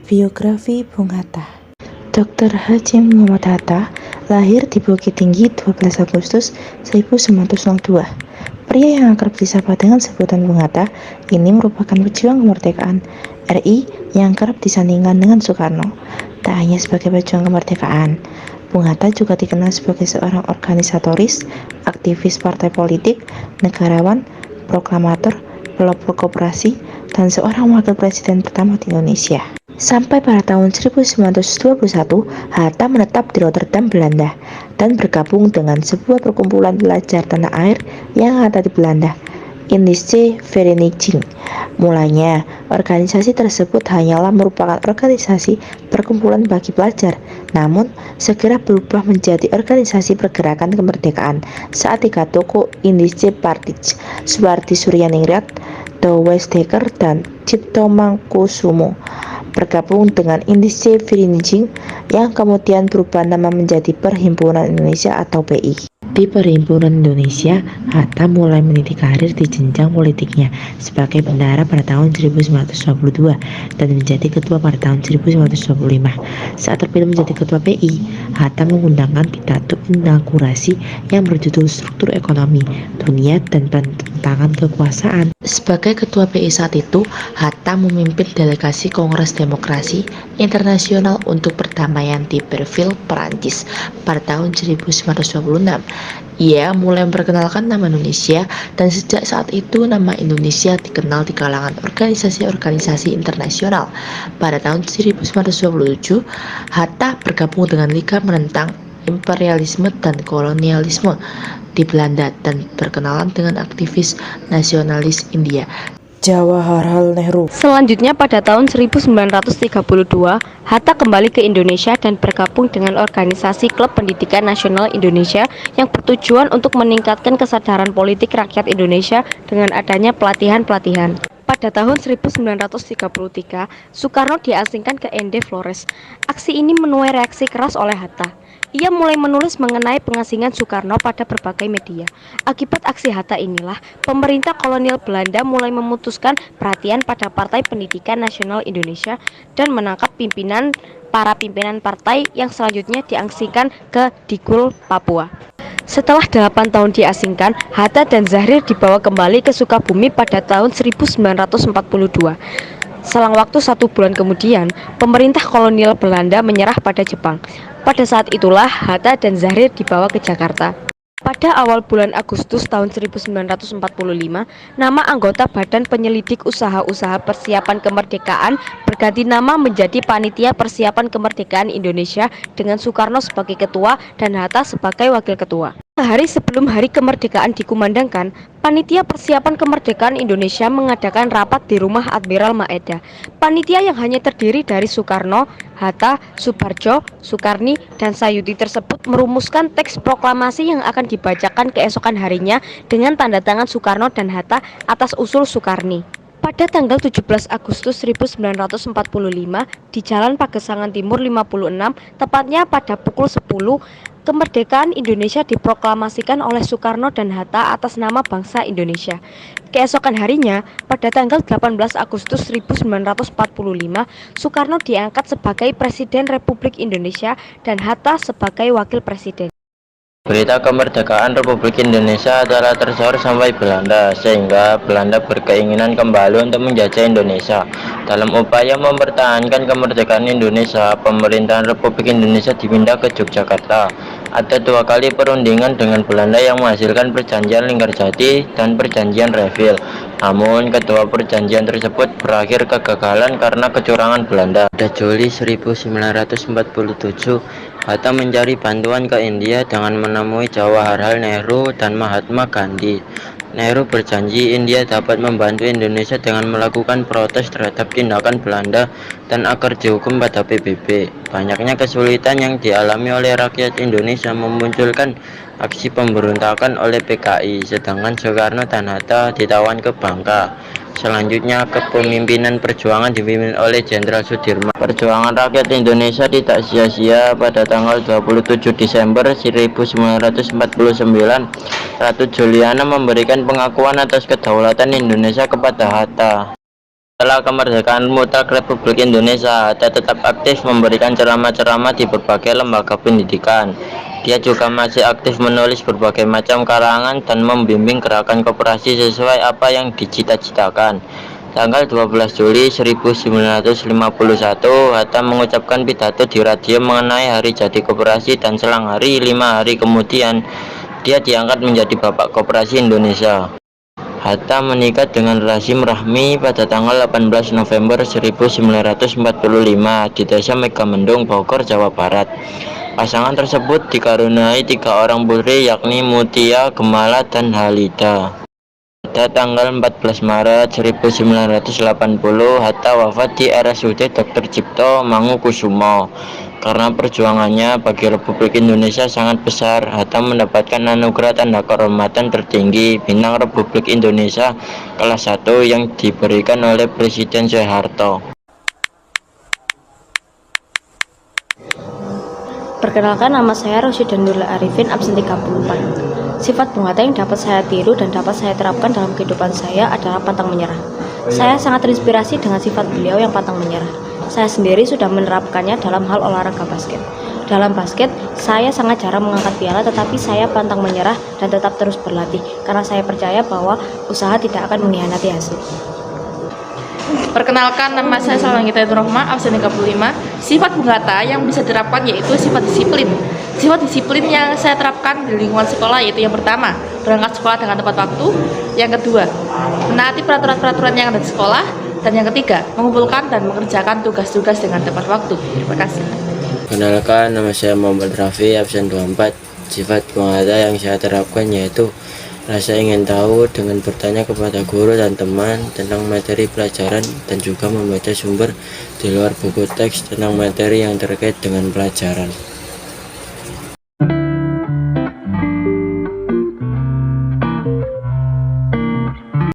Biografi Bung Hatta. Dr. Haji Muhammad Hatta lahir di Bukit Tinggi 12 Agustus 1902. Pria yang akrab disapa dengan sebutan Bung Hatta ini merupakan pejuang kemerdekaan RI yang kerap disandingkan dengan Soekarno. Tak hanya sebagai pejuang kemerdekaan, Bung Hatta juga dikenal sebagai seorang organisatoris, aktivis partai politik, negarawan, proklamator, pelopor koperasi, dan seorang wakil presiden pertama di Indonesia. Sampai pada tahun 1921, Hatta menetap di Rotterdam, Belanda, dan bergabung dengan sebuah perkumpulan pelajar tanah air yang ada di Belanda, Indische Vereniging. Mulanya, organisasi tersebut hanyalah merupakan organisasi perkumpulan bagi pelajar, namun segera berubah menjadi organisasi pergerakan kemerdekaan saat tiga tokoh Indische Partij, Suwardi Suryaningrat, Douwe Dekker, dan Cipto Mangkusumo bergabung dengan Indische Vereniging yang kemudian berubah nama menjadi Perhimpunan Indonesia atau PI. Di Perhimpunan Indonesia, Hatta mulai meniti karir di jenjang politiknya sebagai bendahara pada tahun 1922 dan menjadi ketua pada tahun 1925. Saat terpilih menjadi ketua PI, Hatta mengundangkan pidato inaugurasi yang berjudul Struktur Ekonomi Dunia dan Penentangan Kekuasaan. Sebagai ketua PI saat itu, Hatta memimpin delegasi Kongres Demokrasi Internasional untuk Perdamaian di Belleville, Perancis pada tahun 1926. Ia mulai memperkenalkan nama Indonesia dan sejak saat itu nama Indonesia dikenal di kalangan organisasi-organisasi internasional. Pada tahun 1927, Hatta bergabung dengan Liga Menentang Imperialisme dan Kolonialisme di Belanda dan berkenalan dengan aktivis nasionalis India, Jawaharlal Nehru. Selanjutnya pada tahun 1932, Hatta kembali ke Indonesia dan bergabung dengan organisasi Klub Pendidikan Nasional Indonesia yang bertujuan untuk meningkatkan kesadaran politik rakyat Indonesia dengan adanya pelatihan-pelatihan. Pada tahun 1933, Soekarno diasingkan ke Ende Flores. Aksi ini menuai reaksi keras oleh Hatta. Ia mulai menulis mengenai pengasingan Soekarno pada berbagai media. Akibat aksi Hatta inilah, pemerintah kolonial Belanda mulai memutuskan perhatian pada Partai Pendidikan Nasional Indonesia dan menangkap para pimpinan partai yang selanjutnya diasingkan ke Digul, Papua. Setelah 8 tahun diasingkan, Hatta dan Zahrir dibawa kembali ke Sukabumi pada tahun 1942. Selang waktu 1 bulan kemudian, pemerintah kolonial Belanda menyerah pada Jepang. Pada saat itulah Hatta dan Zahrir dibawa ke Jakarta. Pada awal bulan Agustus tahun 1945, nama anggota Badan Penyelidik Usaha-Usaha Persiapan Kemerdekaan berganti nama menjadi Panitia Persiapan Kemerdekaan Indonesia dengan Soekarno sebagai ketua dan Hatta sebagai wakil ketua. Sehari sebelum hari kemerdekaan dikumandangkan, Panitia Persiapan Kemerdekaan Indonesia mengadakan rapat di rumah Admiral Maeda. Panitia yang hanya terdiri dari Soekarno, Hatta, Soebarjo, Soekarni, dan Sayuti tersebut merumuskan teks proklamasi yang akan dibacakan keesokan harinya dengan tanda tangan Soekarno dan Hatta atas usul Soekarni. Pada tanggal 17 Agustus 1945 di Jalan Pagesangan Timur 56, tepatnya pada pukul 10, kemerdekaan Indonesia diproklamasikan oleh Soekarno dan Hatta atas nama bangsa Indonesia. Keesokan harinya, pada tanggal 18 Agustus 1945, Soekarno diangkat sebagai Presiden Republik Indonesia dan Hatta sebagai Wakil Presiden. Berita kemerdekaan Republik Indonesia adalah tersebar sampai Belanda, sehingga Belanda berkeinginan kembali untuk menjajah Indonesia. Dalam upaya mempertahankan kemerdekaan Indonesia, pemerintahan Republik Indonesia dipindah ke Yogyakarta. Ada 2 kali perundingan dengan Belanda yang menghasilkan perjanjian Linggarjati dan perjanjian Reville. Namun, kedua perjanjian tersebut berakhir kegagalan karena kecurangan Belanda. Pada Juli 1947, Hatta mencari bantuan ke India dengan menemui Jawaharlal Nehru dan Mahatma Gandhi. Nehru berjanji India dapat membantu Indonesia dengan melakukan protes terhadap tindakan Belanda dan agar dihukum pada PBB. Banyaknya kesulitan yang dialami oleh rakyat Indonesia memunculkan aksi pemberontakan oleh PKI, sedangkan Soekarno dan Hatta ditawan ke Bangka. Selanjutnya, kepemimpinan perjuangan dipimpin oleh Jenderal Sudirman. Perjuangan rakyat Indonesia tidak sia-sia. Pada tanggal 27 Desember 1949, Ratu Juliana memberikan pengakuan atas kedaulatan Indonesia kepada Hatta. Setelah kemerdekaan mutlak Republik Indonesia, Hatta tetap aktif memberikan ceramah-ceramah di berbagai lembaga pendidikan. Dia juga masih aktif menulis berbagai macam karangan dan membimbing gerakan koperasi sesuai apa yang dicita-citakan. Tanggal 12 Juli 1951, Hatta mengucapkan pidato di radio mengenai hari jadi koperasi dan selang hari 5 hari kemudian, dia diangkat menjadi Bapak Koperasi Indonesia. Hatta menikah dengan Rasim Rahmi pada tanggal 18 November 1945 di Desa Megamendung, Bogor, Jawa Barat. Pasangan tersebut dikaruniai 3 orang putri yakni Mutia, Gemala, dan Halida. Pada tanggal 14 Maret 1980, Hatta wafat di RSUD Dr. Cipto Mangunkusumo. Karena perjuangannya bagi Republik Indonesia sangat besar, Hatta mendapatkan anugerah tanda kehormatan tertinggi Bintang Republik Indonesia kelas 1 yang diberikan oleh Presiden Soeharto. Perkenalkan, nama saya Rosyidanula Arifin, absen 34. Sifat Bung Hatta yang dapat saya tiru dan dapat saya terapkan dalam kehidupan saya adalah pantang menyerah. Saya sangat terinspirasi dengan sifat beliau yang pantang menyerah. Saya sendiri sudah menerapkannya dalam hal olahraga basket. Dalam basket, saya sangat jarang mengangkat piala, tetapi saya pantang menyerah dan tetap terus berlatih, karena saya percaya bahwa usaha tidak akan mengkhianati hasil. Perkenalkan, nama saya Salangita Rohma, absen 35. Sifat Bung Hatta yang bisa diterapkan yaitu sifat disiplin. Sifat disiplin yang saya terapkan di lingkungan sekolah yaitu yang pertama, berangkat sekolah dengan tepat waktu. Yang kedua, menaati peraturan-peraturan yang ada di sekolah. Dan yang ketiga, mengumpulkan dan mengerjakan tugas-tugas dengan tepat waktu. Terima kasih. Perkenalkan, nama saya Muhammad Rafi, absen 24. Sifat Bung Hatta yang saya terapkan yaitu rasa ingin tahu dengan bertanya kepada guru dan teman tentang materi pelajaran dan juga membaca sumber di luar buku teks tentang materi yang terkait dengan pelajaran.